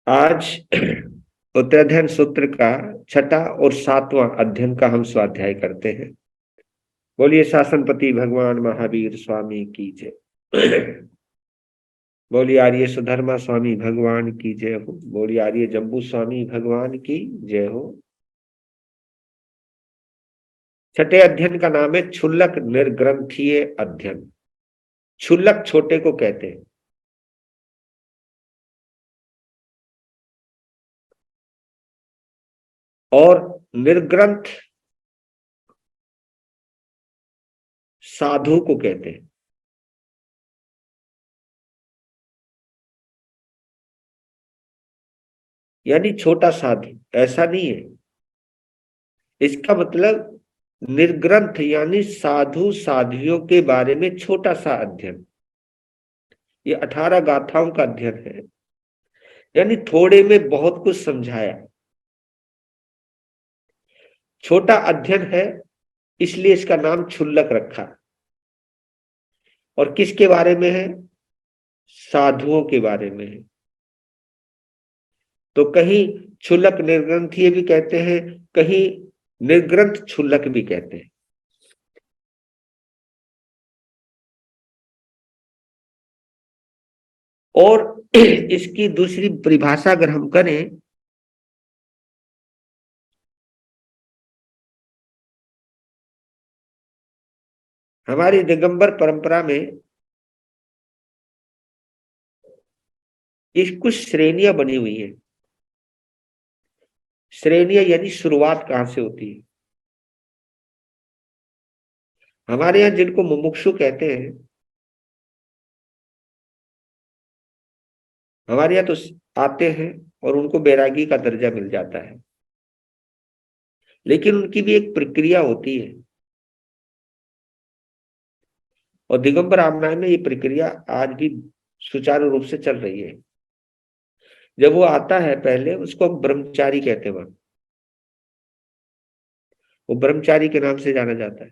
आज उत्तराध्ययन सूत्र का छठा और सातवां अध्ययन का हम स्वाध्याय करते हैं। बोलिए शासनपति भगवान महावीर स्वामी की जय। बोलिए आर्य सुधर्मा स्वामी भगवान की जय हो। बोलिए आर्य जम्बू स्वामी भगवान की जय हो। छठे अध्ययन का नाम है क्षुल्लक निर्ग्रंथीय अध्ययन। क्षुल्लक छोटे को कहते हैं और निर्ग्रंथ साधु को कहते हैं। यानी छोटा साधु ऐसा नहीं है। इसका मतलब निर्ग्रंथ यानी साधु साध्वियों के बारे में छोटा सा अध्ययन। ये 18 गाथाओं का अध्ययन है, यानी थोड़े में बहुत कुछ समझाया। छोटा अध्ययन है इसलिए इसका नाम क्षुल्लक रखा। और किसके बारे में है? साधुओं के बारे में है। तो कहीं क्षुल्लक निर्ग्रंथीय भी कहते हैं, कहीं निर्ग्रंथ क्षुल्लक भी कहते हैं। और इसकी दूसरी परिभाषा अगर हम करें हमारी दिगंबर परंपरा में इस कुछ श्रेणियां बनी हुई हैं। श्रेणियां यानी शुरुआत कहां से होती है। हमारे यहाँ जिनको मुमुक्षु कहते हैं, हमारे यहाँ तो आते हैं और उनको बैरागी का दर्जा मिल जाता है, लेकिन उनकी भी एक प्रक्रिया होती है। और दिगंबर रामायण में ये प्रक्रिया आज भी सुचारू रूप से चल रही है। जब वो आता है पहले उसको हम ब्रह्मचारी कहते हैं। वो ब्रह्मचारी के नाम से जाना जाता है।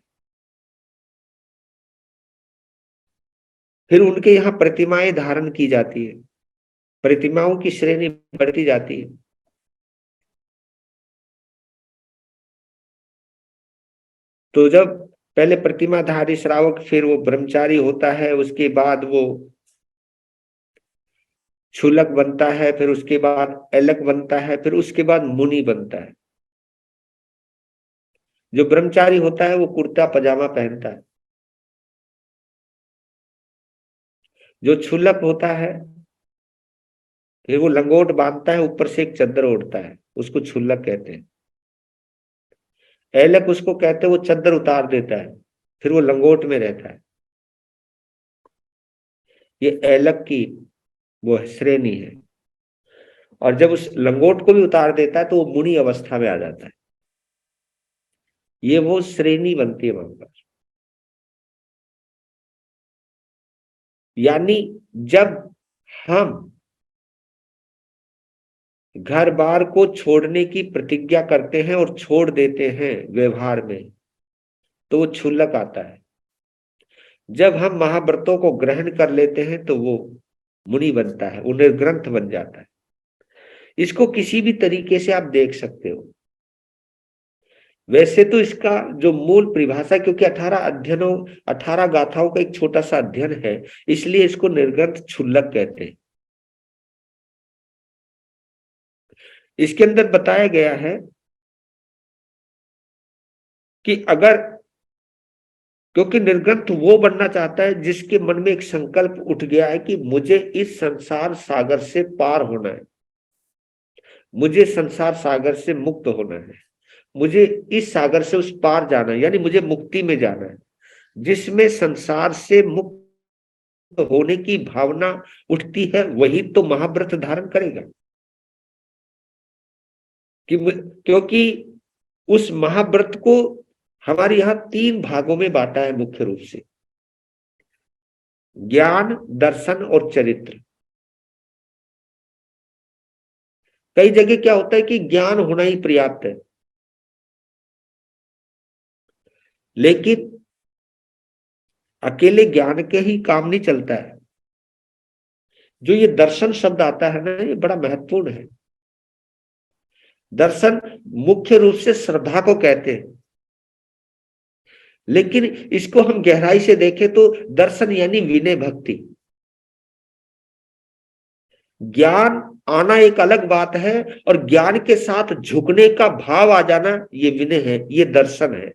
फिर उनके यहाँ प्रतिमाएं धारण की जाती है, प्रतिमाओं की श्रेणी बढ़ती जाती है। तो जब पहले प्रतिमाधारी श्रावक, फिर वो ब्रह्मचारी होता है, उसके बाद वो क्षुलक बनता है, फिर उसके बाद एलक बनता है, फिर उसके बाद मुनि बनता है। जो ब्रह्मचारी होता है वो कुर्ता पजामा पहनता है। जो क्षुलक होता है फिर वो लंगोट बांधता है, ऊपर से एक चद्दर ओढ़ता है, उसको क्षुल्लक कहते हैं। एलक उसको कहते हैं वो चद्दर उतार देता है, फिर वो लंगोट में रहता है। ये एलक की वो श्रेणी है। और जब उस लंगोट को भी उतार देता है तो वो मुनि अवस्था में आ जाता है। ये वो श्रेणी बनती है वहां पर। यानी जब हम घर बार को छोड़ने की प्रतिज्ञा करते हैं और छोड़ देते हैं व्यवहार में, तो वो क्षुल्लक आता है। जब हम महाव्रतों को ग्रहण कर लेते हैं तो वो मुनि बनता है, वो निर्ग्रंथ बन जाता है। इसको किसी भी तरीके से आप देख सकते हो। वैसे तो इसका जो मूल परिभाषा, क्योंकि 18 गाथाओं का एक छोटा सा अध्ययन है, इसलिए इसको निर्ग्रंथ क्षुल्लक कहते हैं। इसके अंदर बताया गया है कि अगर, क्योंकि निर्ग्रंथ वो बनना चाहता है जिसके मन में एक संकल्प उठ गया है कि मुझे इस संसार सागर से पार होना है, मुझे संसार सागर से मुक्त होना है, मुझे इस सागर से उस पार जाना है, यानी मुझे मुक्ति में जाना है। जिसमें संसार से मुक्त होने की भावना उठती है वही तो महाव्रत धारण करेगा। कि क्योंकि उस महाव्रत को हमारे यहाँ 3 भागों में बांटा है मुख्य रूप से: ज्ञान, दर्शन और चरित्र। कई जगह क्या होता है कि ज्ञान होना ही पर्याप्त है, लेकिन अकेले ज्ञान के ही काम नहीं चलता है। जो ये दर्शन शब्द आता है ना, ये बड़ा महत्वपूर्ण है। दर्शन मुख्य रूप से श्रद्धा को कहते हैं, लेकिन इसको हम गहराई से देखें तो दर्शन यानी विनय भक्ति। ज्ञान आना एक अलग बात है, और ज्ञान के साथ झुकने का भाव आ जाना, ये विनय है, ये दर्शन है।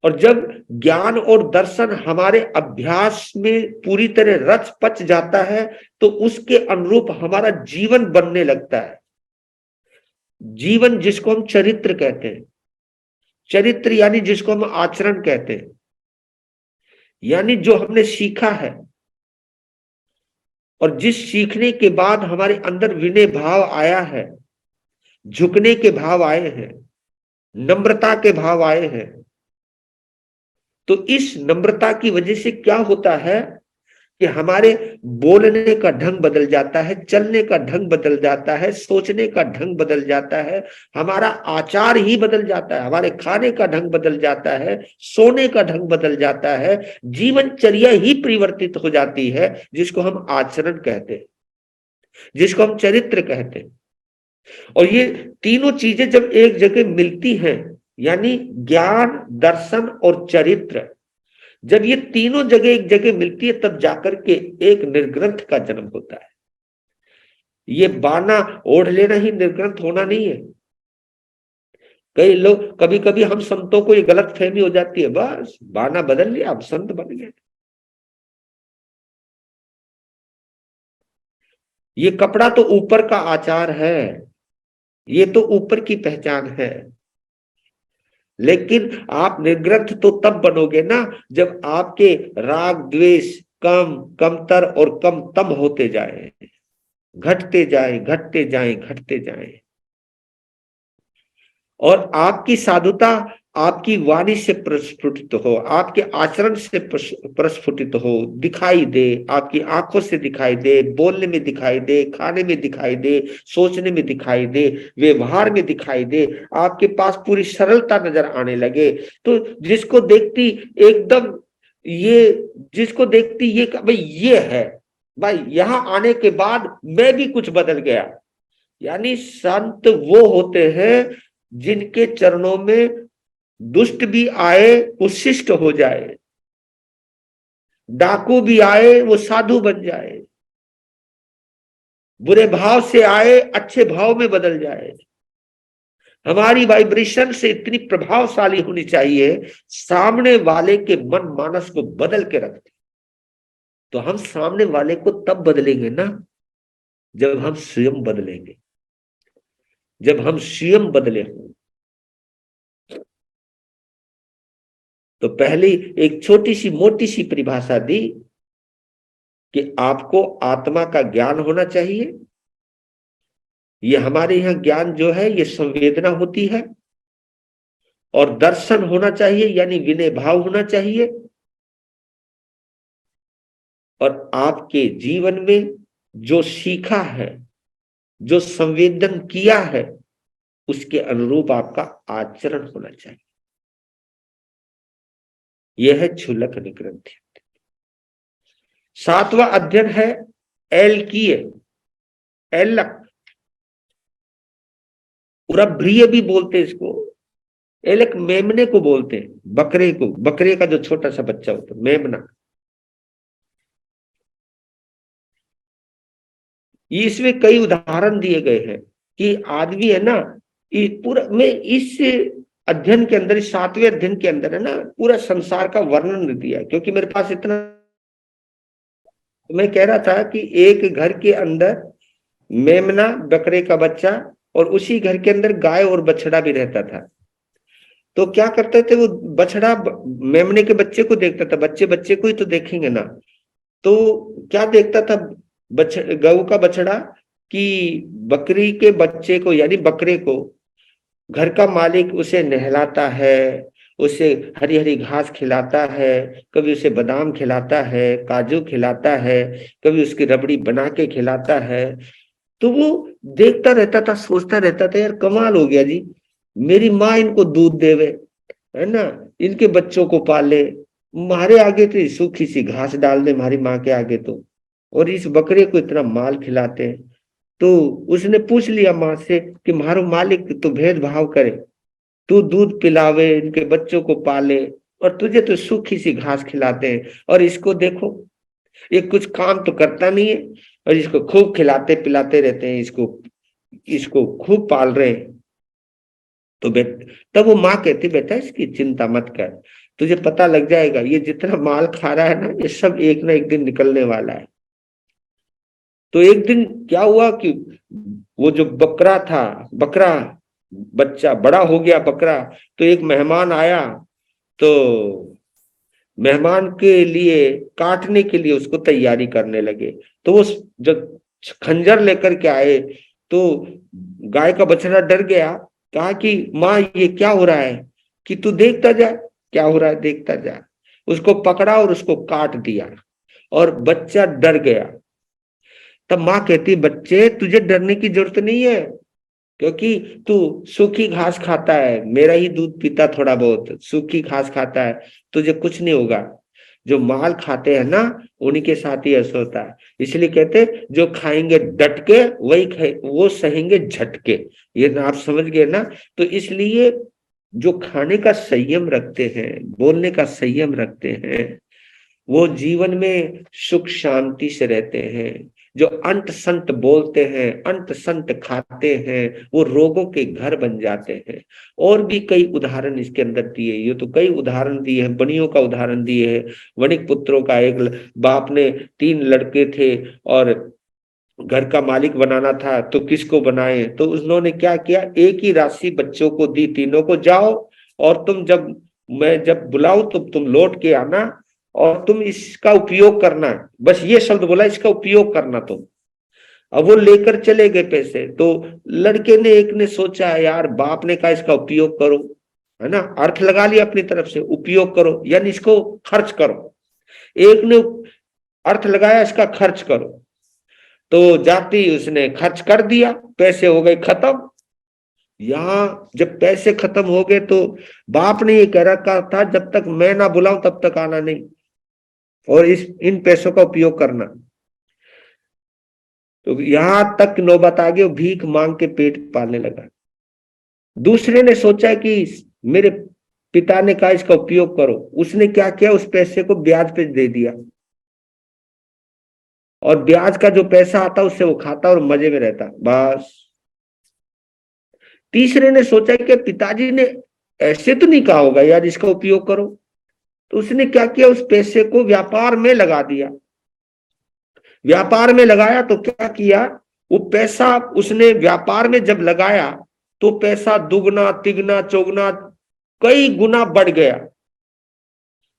और जब ज्ञान और दर्शन हमारे अभ्यास में पूरी तरह रच पच जाता है, तो उसके अनुरूप हमारा जीवन बनने लगता है। जीवन जिसको हम चरित्र कहते हैं, चरित्र यानी जिसको हम आचरण कहते हैं, यानी जो हमने सीखा है और जिस सीखने के बाद हमारे अंदर विनय भाव आया है, झुकने के भाव आए हैं, नम्रता के भाव आए हैं, तो इस नम्रता की वजह से क्या होता है कि हमारे बोलने का ढंग बदल जाता है, चलने का ढंग बदल जाता है, सोचने का ढंग बदल जाता है, हमारा आचार ही बदल जाता है, हमारे खाने का ढंग बदल जाता है, सोने का ढंग बदल जाता है, जीवनचर्या ही परिवर्तित हो जाती है, जिसको हम आचरण कहते हैं, जिसको हम चरित्र कहते हैं। और ये तीनों चीजें जब एक जगह मिलती हैं, यानी ज्ञान, दर्शन और चरित्र, जब ये तीनों जगह एक जगह मिलती है, तब जाकर के एक निर्ग्रंथ का जन्म होता है। ये बाना ओढ़ लेना ही निर्ग्रंथ होना नहीं है। कई लोग, कभी कभी हम संतों को ये गलत फहमी हो जाती है, बस बाना बदल लिया, अब संत बन गए। ये कपड़ा तो ऊपर का आचार है, ये तो ऊपर की पहचान है, लेकिन आप निर्ग्रंथ तो तब बनोगे ना जब आपके राग द्वेष कम, कमतर और कम तम होते जाए, घटते जाए, घटते जाए, घटते जाए, और आपकी साधुता आपकी वाणी से प्रस्फुटित हो, आपके आचरण से प्रस्फुटित हो, दिखाई दे, आपकी आंखों से दिखाई दे, बोलने में दिखाई दे, खाने में दिखाई दे, सोचने में दिखाई दे, व्यवहार में दिखाई दे, आपके पास पूरी सरलता नजर आने लगे। तो जिसको देखती एकदम ये, जिसको देखती ये भाई ये है, भाई यहां आने के बाद मैं भी कुछ बदल गया। यानी संत वो होते हैं जिनके चरणों में दुष्ट भी आए वो शिष्ट हो जाए, डाकू भी आए वो साधु बन जाए, बुरे भाव से आए अच्छे भाव में बदल जाए। हमारी वाइब्रेशन से इतनी प्रभावशाली होनी चाहिए, सामने वाले के मन मानस को बदल के रखती। तो हम सामने वाले को तब बदलेंगे ना जब हम स्वयं बदलेंगे, जब हम स्वयं बदले हों। तो पहली एक छोटी सी मोटी सी परिभाषा दी कि आपको आत्मा का ज्ञान होना चाहिए। ये हमारे यहाँ ज्ञान जो है ये संवेदना होती है, और दर्शन होना चाहिए यानी विनय भाव होना चाहिए, और आपके जीवन में जो सीखा है, जो संवेदन किया है, उसके अनुरूप आपका आचरण होना चाहिए। यह है क्षुल्लक निग्रंथि। 7वां अध्ययन है एलकीय, एलक, पूरा भ्रिय भी बोलते हैं इसको। एलक मेमने को बोलते हैं, बकरे को, बकरे का जो छोटा सा बच्चा होता है, मेमना। ये इसमें कई उदाहरण दिए गए हैं कि आदमी है ना, पूरा मैं इस अध्ययन के अंदर, इस 7वें अध्ययन के अंदर है ना, पूरा संसार का वर्णन दिया, क्योंकि मेरे पास इतना। मैं कह रहा था कि एक घर के अंदर मेमना, बकरे का बच्चा, और उसी घर के अंदर गाय और बछड़ा भी रहता था। तो क्या करते थे वो, बछड़ा मेमने के बच्चे को देखता था, बच्चे बच्चे को ही तो देखेंगे ना, तो क्या देखता था गऊ का बछड़ा कि बकरी के बच्चे को यानी बकरे को घर का मालिक उसे नहलाता है, उसे हरी हरी घास खिलाता है, कभी उसे बादाम खिलाता है, काजू खिलाता है, कभी उसकी रबड़ी बना के खिलाता है। तो वो देखता रहता था, सोचता रहता था, यार कमाल हो गया जी, मेरी माँ इनको दूध देवे, है ना, इनके बच्चों को पाले, हमारे आगे तो सूखी सी घास डाल दे हमारी माँ के आगे तो, और इस बकरे को इतना माल खिलाते हैं। तो उसने पूछ लिया माँ से कि मारो मालिक तो भेदभाव करे, तू दूध पिलावे, इनके बच्चों को पाले, और तुझे तो सूखी सी घास खिलाते हैं, और इसको देखो ये कुछ काम तो करता नहीं है, और इसको खूब खिलाते पिलाते रहते हैं, इसको इसको खूब पाल रहे हैं। तो तब वो माँ कहती बेटा इसकी चिंता मत कर, तुझे पता लग जाएगा ये जितना माल खा रहा है ना ये सब एक ना एक दिन निकलने वाला है। तो एक दिन क्या हुआ कि वो जो बकरा था, बकरा बच्चा बड़ा हो गया बकरा, तो एक मेहमान आया, तो मेहमान के लिए काटने के लिए उसको तैयारी करने लगे। तो वो जब खंजर लेकर के आए तो गाय का बछड़ा डर गया, कहा कि माँ ये क्या हो रहा है, कि तू देखता जा क्या हो रहा है, देखता जा। उसको पकड़ा और उसको काट दिया, और बच्चा डर गया। तब माँ कहती बच्चे तुझे डरने की जरूरत नहीं है, क्योंकि तू सूखी घास खाता है, मेरा ही दूध पीता थोड़ा बहुत, सूखी घास खाता है, तुझे कुछ नहीं होगा। जो माल खाते हैं ना उन्हीं के साथ ही ऐसा होता है। इसलिए कहते जो खाएंगे डट के वही वो सहेंगे झटके। ये ना आप समझ गए ना। तो इसलिए जो खाने का संयम रखते हैं, बोलने का संयम रखते हैं, वो जीवन में सुख शांति से रहते हैं। जो अंत संत बोलते हैं, अंत संत खाते हैं, वो रोगों के घर बन जाते हैं। और भी कई उदाहरण इसके अंदर दिए, ये तो कई उदाहरण दिए हैं, बनियों का उदाहरण दिए है, वणिक पुत्रों का। एक बाप ने 3 लड़के थे और घर का मालिक बनाना था, तो किसको बनाए, तो उन्होंने क्या किया, एक ही राशि बच्चों को दी, तीनों को जाओ और तुम जब मैं जब बुलाऊं तो तुम लौट के आना और तुम इसका उपयोग करना। बस ये शब्द बोला, इसका उपयोग करना तुम। अब वो लेकर चले गए पैसे। तो लड़के ने एक ने सोचा यार बाप ने कहा इसका उपयोग करो, है ना, अर्थ लगा लिया अपनी तरफ से, उपयोग करो यानी इसको खर्च करो। एक ने अर्थ लगाया इसका खर्च करो, तो जाती उसने खर्च कर दिया, पैसे हो गए खत्म। यहां जब पैसे खत्म हो गए तो बाप ने ये कह रखा था जब तक मैं ना बुलाऊं तब तक आना नहीं, और इन पैसों का उपयोग करना। तो यहां तक नौबत आ गई, वो भीख मांग के पेट पालने लगा। दूसरे ने सोचा कि मेरे पिता ने कहा इसका उपयोग करो, उसने क्या किया, उस पैसे को ब्याज पे दे दिया, और ब्याज का जो पैसा आता उससे वो खाता और मजे में रहता बस। तीसरे ने सोचा कि पिताजी ने ऐसे तो नहीं कहा होगा यार इसका उपयोग करो, तो उसने क्या किया, उस पैसे को व्यापार में लगा दिया। व्यापार में लगाया तो क्या किया, वो पैसा उसने व्यापार में जब लगाया तो पैसा दुगना तिगना चौगुना कई गुना बढ़ गया।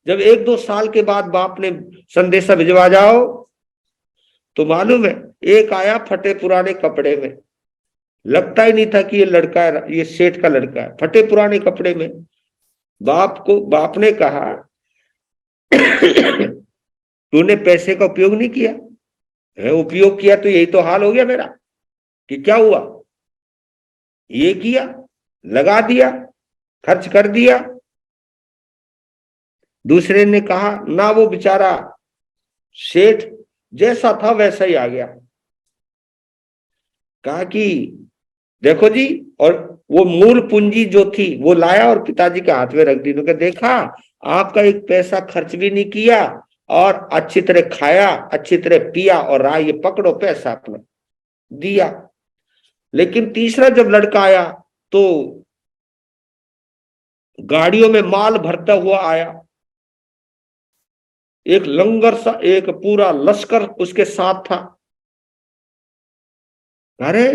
जब 1-2 साल के बाद बाप ने संदेशा भिजवा जाओ, तो मालूम है एक आया फटे पुराने कपड़े में, लगता ही नहीं था कि ये लड़का है, ये सेठ का लड़का है, फटे पुराने कपड़े में। बाप ने कहा तूने पैसे का उपयोग नहीं किया है, उपयोग किया तो यही तो हाल हो गया मेरा, कि क्या हुआ, ये किया, लगा दिया, खर्च कर दिया। दूसरे ने कहा ना, वो बेचारा सेठ जैसा था वैसा ही आ गया। कहा कि देखो जी, और वो मूल पूंजी जो थी वो लाया और पिताजी के हाथ में रख दी। तो देखा आपका एक पैसा खर्च भी नहीं किया और अच्छी तरह खाया, अच्छी तरह पिया, और रहा, ये पकड़ो पैसा अपना दिया। लेकिन तीसरा जब लड़का आया तो गाड़ियों में माल भरता हुआ आया, एक लंगर सा, एक पूरा लश्कर उसके साथ था। अरे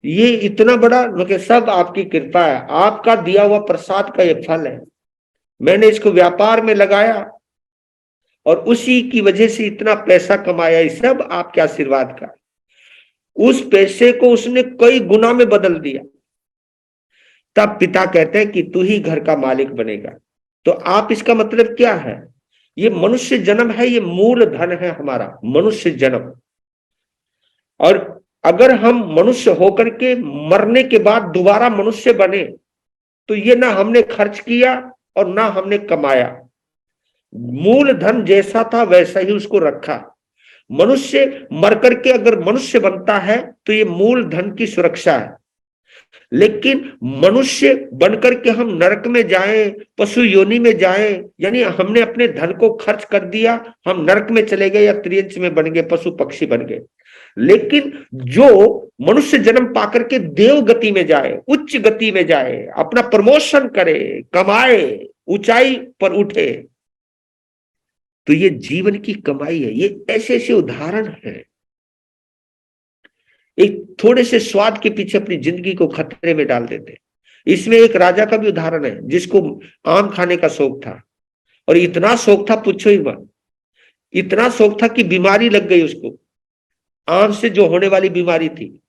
ये इतना बड़ा, मतलब सब आपकी कृपा है, आपका दिया हुआ प्रसाद का ये फल है, मैंने इसको व्यापार में लगाया और उसी की वजह से इतना पैसा कमाया, ये सब आपके आशीर्वाद का। उस पैसे को उसने कई गुना में बदल दिया। तब पिता कहते हैं कि तू ही घर का मालिक बनेगा। तो आप इसका मतलब क्या है, ये मनुष्य जन्म है, ये मूल धन है हमारा मनुष्य जन्म। और अगर हम मनुष्य होकर के मरने के बाद दोबारा मनुष्य बने तो ये ना हमने खर्च किया और ना हमने कमाया, मूल धन जैसा था वैसा ही उसको रखा। मनुष्य मर करके अगर मनुष्य बनता है तो ये मूल धन की सुरक्षा है, लेकिन मनुष्य बनकर के हम नरक में जाएं, पशु योनि में जाएं, यानी हमने अपने धन को खर्च कर दिया, हम नरक में चले गए या त्रियंच में बन गए, पशु पक्षी बन गए। लेकिन जो मनुष्य जन्म पाकर के देव गति में जाए, उच्च गति में जाए, अपना प्रमोशन करे, कमाए, ऊंचाई पर उठे, तो ये जीवन की कमाई है। ये ऐसे ऐसे उदाहरण हैं। एक थोड़े से स्वाद के पीछे अपनी जिंदगी को खतरे में डाल देते। इसमें एक राजा का भी उदाहरण है जिसको आम खाने का शौक था, और इतना शौक था पूछो ही मत, इतना शौक था कि बीमारी लग गई उसको, आम से जो होने वाली बीमारी थी।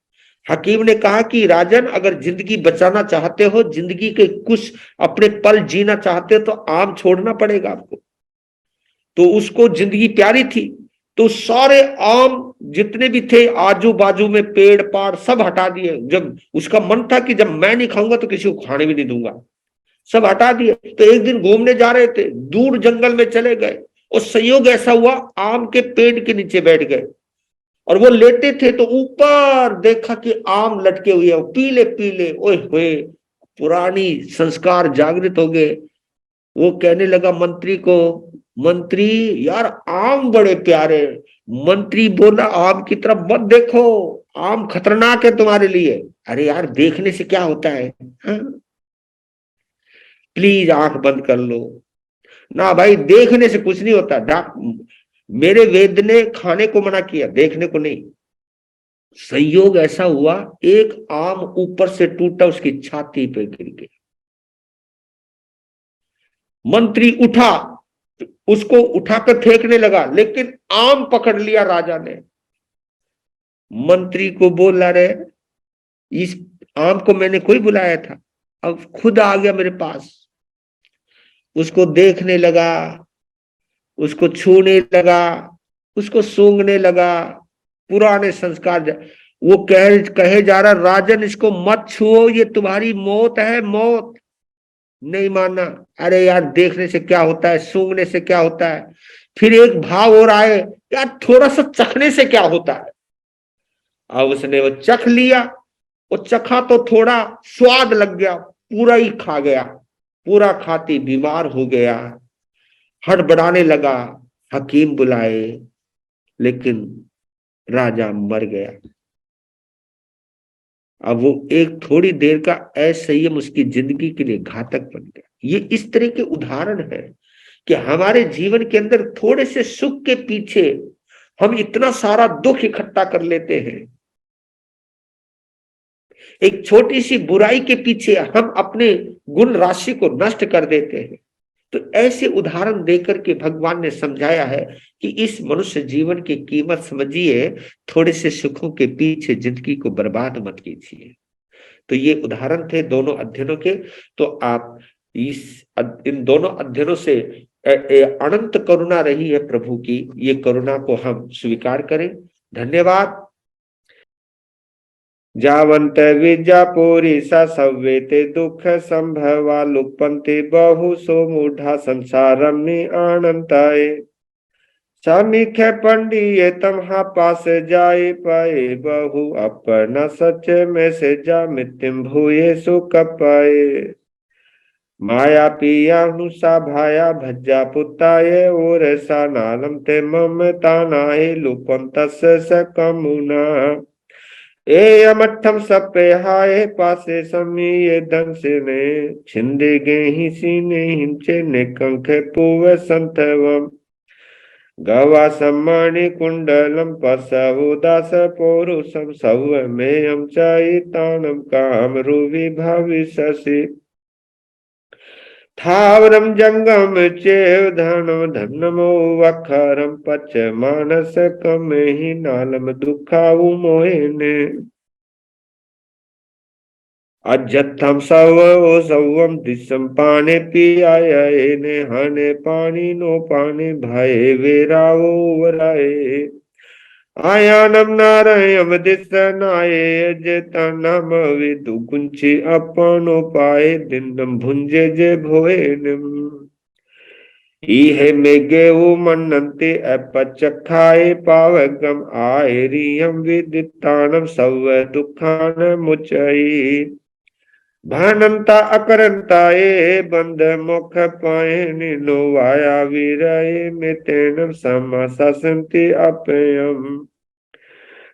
हकीम ने कहा कि राजन, अगर जिंदगी बचाना चाहते हो, जिंदगी के कुछ अपने पल जीना चाहते हो, तो आम छोड़ना पड़ेगा आपको। तो उसको जिंदगी प्यारी थी, तो सारे आम जितने भी थे आजू बाजू में पेड़ पाड़ सब हटा दिए। जब उसका मन था कि जब मैं नहीं खाऊंगा तो किसी को खाने भी नहीं दूंगा, सब हटा दिए। तो एक दिन घूमने जा रहे थे, दूर जंगल में चले गए, और संयोग ऐसा हुआ आम के पेड़ के नीचे बैठ गए, और वो लेटे थे तो ऊपर देखा कि आम लटके हुए हैं, पीले पीले, ओए होए, पुरानी संस्कार जागृत हो गए। वो कहने लगा मंत्री को, मंत्री यार आम बड़े प्यारे। मंत्री बोला आम की तरफ मत देखो, आम खतरनाक है तुम्हारे लिए। अरे यार देखने से क्या होता है, हाँ? प्लीज आंख बंद कर लो ना भाई, देखने से कुछ नहीं होता। मेरे वेद ने खाने को मना किया, देखने को नहीं। संयोग ऐसा हुआ एक आम ऊपर से टूटा, उसकी छाती पे गिर गया। मंत्री उठा, उसको उठाकर फेंकने लगा, लेकिन आम पकड़ लिया राजा ने। मंत्री को बोला, रे इस आम को मैंने कोई बुलाया था, अब खुद आ गया मेरे पास। उसको देखने लगा, उसको छूने लगा, उसको सूंघने लगा। पुराने संस्कार वो कहे जा रहा, राजन इसको मत छुओ, ये तुम्हारी मौत है, मौत। नहीं माना। अरे यार देखने से क्या होता है, सूंघने से क्या होता है। फिर एक भाव और आए, यार थोड़ा सा चखने से क्या होता है। अब उसने वो चख लिया, वो चखा तो थोड़ा स्वाद लग गया, पूरा ही खा गया। पूरा खाती बीमार हो गया, हड़बड़ाने लगा। हकीम बुलाए, लेकिन राजा मर गया। अब वो एक थोड़ी देर का असंयम उसकी जिंदगी के लिए घातक बन गया। ये इस तरह के उदाहरण है कि हमारे जीवन के अंदर थोड़े से सुख के पीछे हम इतना सारा दुख इकट्ठा कर लेते हैं। एक छोटी सी बुराई के पीछे हम अपने गुण राशि को नष्ट कर देते हैं। तो ऐसे उदाहरण देकर के भगवान ने समझाया है कि इस मनुष्य जीवन की कीमत समझिए, थोड़े से सुखों के पीछे जिंदगी को बर्बाद मत कीजिए। तो ये उदाहरण थे दोनों अध्ययनों के। तो आप इन दोनों अध्ययनों से अनंत करुणा रही है प्रभु की, ये करुणा को हम स्वीकार करें। धन्यवाद। जावंत विद्यापुरी सा सव्येते दुख संभवा लुप्यन्ते बहु सो मूढ़ा संसार में अनंताय। समीख्य पंडिये तमहा पास जाए पाए बहु अपना सच में से जा मृत्युम भूये सुख पाए। माया पिया सा भाया भज्जा पुताये और सा नालम ते ममता नाये लुपम तस् सकमुना। ए अमठम सपे हाय पासे समीये दंस ने छिंदे गे ही सीने हिंचे ने कंखे पुव संतवम। गवा सम्मानि कुंडलम पसवुदास पौरुषम सौम्यम चैतानम काम रुवि भविष्यसि। थावरम जंगम चेव धनम धनमो वखरम पच मानस कम ही नालम दुखाऊ मोहिने। अजत्थम सव सवम दिशम पाने पियाये ने हने पानी नो पाने भय वेरावो वराये। आयानम नारायण दिस नाये अजतनम विदु कुंची अपनो पाए दिनम भुंजे जे भोए निम। इहे मेगे मनन्ते अपचखाए पावगम आयरियम विदितानम सव दुखान मुचई भानंता अकरंताए बंद मुख पाए निनो वाया वीरये मितेनम समासंति अपयम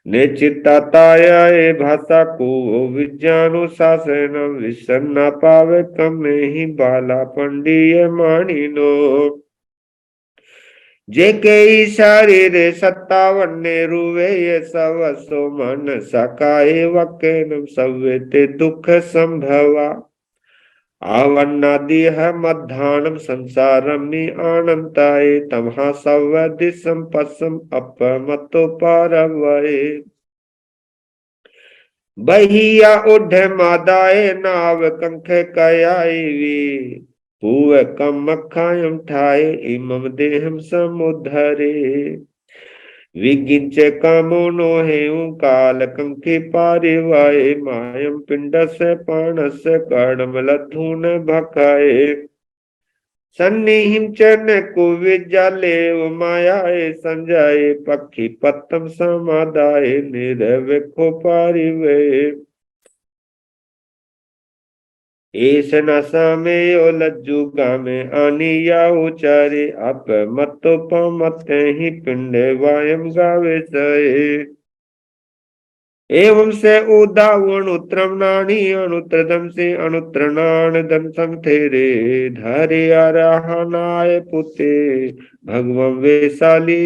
निश्चिताताय भाषा को विज्ञानुशासन विसन्ना पावे कमे ही बाला पंडिय मानिनो जे के शरीर 57 रुवे ये सवसो मन सकाए वकेनम सवेते दुख संभवा आवन्नादिह मध्यान्म संसारमि आनंताय तमहा सव दिशम पसम अपमतो पारवये बहिया उढ़ मादाए नाव कंख कयाई पूव कम खायम ठाए इमम देहम समुद्धरे विगिंच कामो नो हेउ काल कंखे पारिवाए मायम पिंडस पाणस कर्णम लधून भकाए सन्निहिम चन को विजाले मायाए संजाए पक्षी पत्तम समादाय निर्विखो पारिवे एस नशा में ओ लज्जू गामे आनिया उचारे अप मतो पमत ही पिंड वायम गावे सए एवं से उदावण उत्रम नानी अनुत्रदम से अनुत्रनान दम संथेरे धारे आराहनाय पुते भगवं वेशाली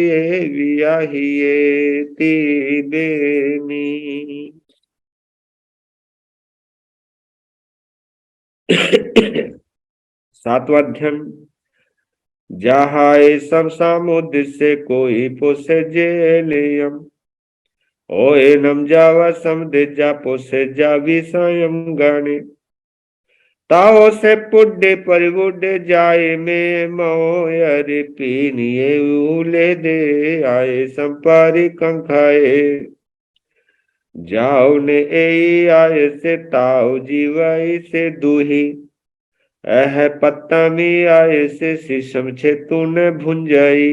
वियाहिये ती बेनी सातवां अध्ययन जहाए सब सामुद्र कोई पोसे जेलियम ओए नम जावा समदिजा पोसे जावी सायम गाने ताओ से पुड्डे परिवुड्डे जाए में मोयरे पीनिए उले दे आए संपारी कंखाए जाओ ने ए आए से ताओ जीवाई से दूही अह पत्ता में आए से शीशम छे तूने भुंजाई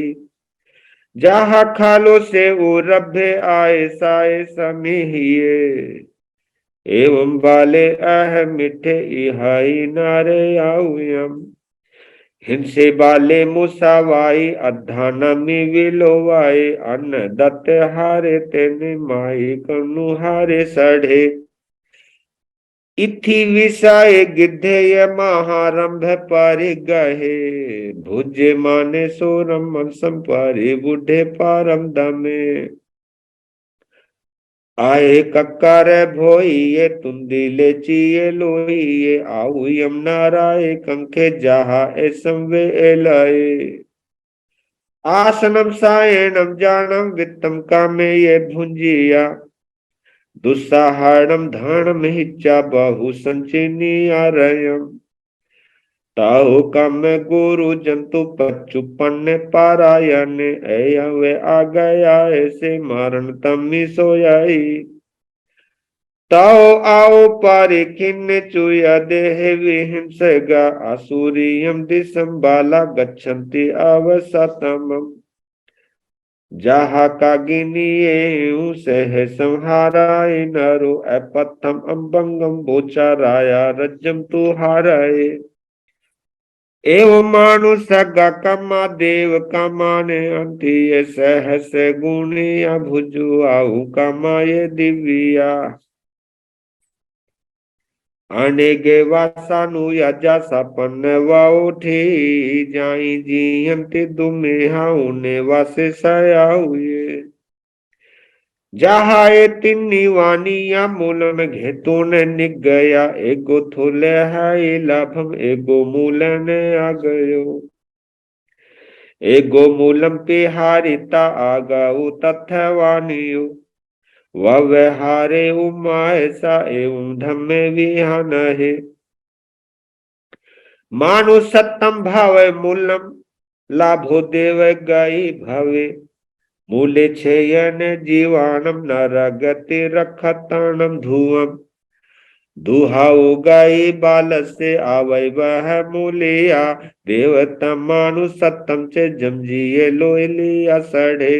जहा खालो से वो रभे आए साए समीहिए एवं बाले अह मिठे इहाई नारे आउयम हिंसे बाले मुसावाई अधानमी विलोवाई अन्न दत्त हारे तेने माई कनु हारे सढ़े इथि विषाय गिद्धेय महारंभ पारि गहे भुजे माने सोरम संपारी बुढ़े पारम दमे आए कक्कर भोइये तुंदिले चिये लोइये आउ यम नाराय कंखे जहा एसम वे एलाए आसनम सायनम जानम वित्तम कामे ये भुंजिया दुस्साहारणम धारणम हिच्चा बहु संचिनी आरयम ताओ कम गुरु जंतु पच्चुपन्न पारायण वे आ गया ऐसे मारण तमी सोयाई ताओ आओ पारे खिन्न चुया देह विहिंसगा आसुरियम दिशम बाला गच्छन्ति अवसतमम जहा कागिनीये सह संहाराय नरो अपथम अम्बंगम बोचाराया रज्जम तुहाराय एवं मानुष कमा देव कमाने अंतिय सहस गुणिया भुजु आउ कमाये दिव्या अनेगे वासानु यजा सपन वाउठी जाई जियंति दुमे हाउने वासे सयाउये जहाए तिन्नी वानिया मूलन घेतुन निग गया एगो थोले हाय लाभम एगो मूलन आ गयो एगो मूलम पे हारिता आगाऊ तथवानियो व्यवहारे उमायसा एवं धम्मे विहान है मानु सत्तम भाव मूलम लाभो देव गई भवे मूले छेयन जीवानम नरगति रखतानम धुवम दुहाऊ गाई बाल से आवै वह मूलिया, देवता मानु सत्तम से जमजिए लोलिया सड़े।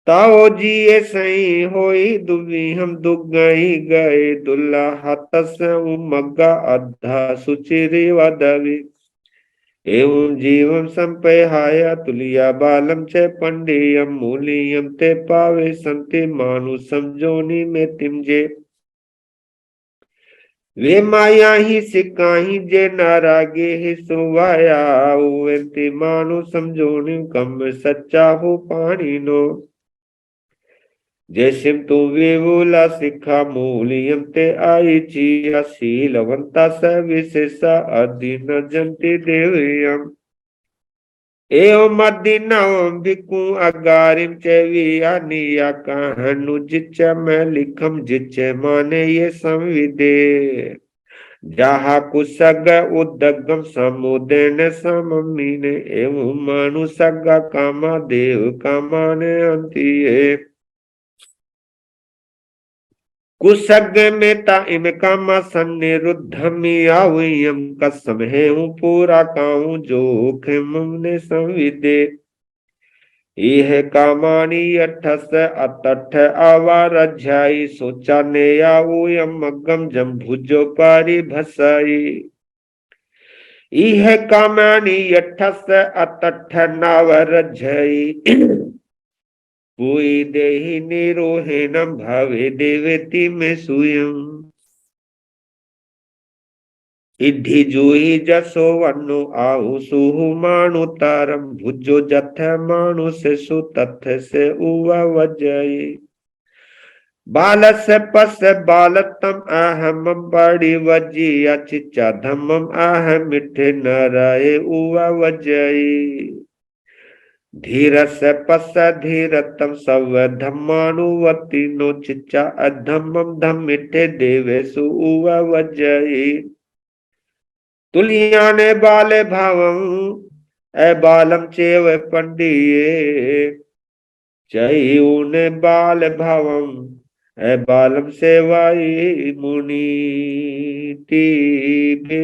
ताओ जिए सही होई दुवी हम दुगई गए, दुल्ला हतस मग्गा अद्धा सुचिरी वदवी। एवं जीवम संपहाया तुलिया बालम च पंडियम मूलियम ते पावे संति मानु समझोनी में तिमजे। वे माया ही सिकाही जे नारागे ही सुवाया, उवेंति मानु समझोनी कम सच्चा हो पानी नो। जैसिम तु विवुला सिखा मूलियम ते आई चिया, शीलवंता स विशेषा अधीन जंति देवयम। एवं मदीनाम भिक्खु अगारिम चेविया निया कहनु जिच्च मैं लिखम जिच्च माने ये संविदे। जहा कुसग उदगम समुदेन सममीने, एवं मनु सग कामा देव कामाने अंतिये। कुसग में ता इनका मसन निरुद्धमियावियम कसम है हूँ पूरा काऊ जो ने संविदे। यह कामानी अठस अतठ आवार झाई, सोचा ने आऊयम मगम जम भुजो पारी भसाई। यह कामानी अठस अतठ नावर झई, कोई देहि निरोहेनम भावे देवती में सुयम। इद्धि जूहि जसो वनु आहु सुहु मानु तारम, भुजो जथ मानु से सु तथ से उवा वजई। बाल से पस बालतम अहम बड़ी वजी, अचिचा धमम आह मिठे नराये उवा वजई। धीरस पस धीरतम सव धम्मानुवती नो, चिच्चा अधम्मम धम्मिठे देवेशु उवा वजई। तुलिया ने बाले भावं ए बालम चेव पंडिये, चई उने बाल भावम ए बालम सेवाई मुनि टीबे।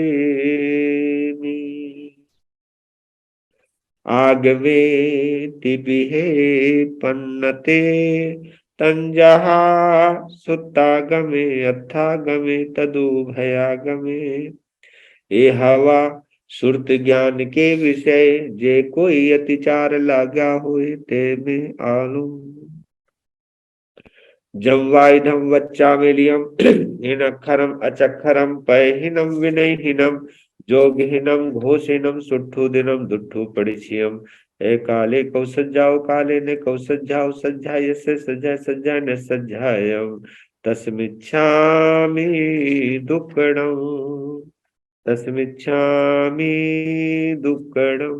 आगवे तिबिहे पन्नते तंजहा, सुतागमे अथागमे तदु भयागमे। ए हवा सुरत ज्ञान के विषय, जे कोई अतिचार लागा हुए ते में आलू। जम्वाइधम वच्चामेलियम हिन अक्षरम अचक्षरम पयहिनम विनयहिनम, जोगहिनम घोषिनम सुट्ठु दिनम दुट्ठु परिचियम। ए काले कौ सज्जाओ काले ने कौ सज्जाओ, सज्जाय से सज्जाय सज्जाय ने सज्जायम। तस्मिच्छामि दुक्कडम, तस्मिच्छामि दुक्कडम।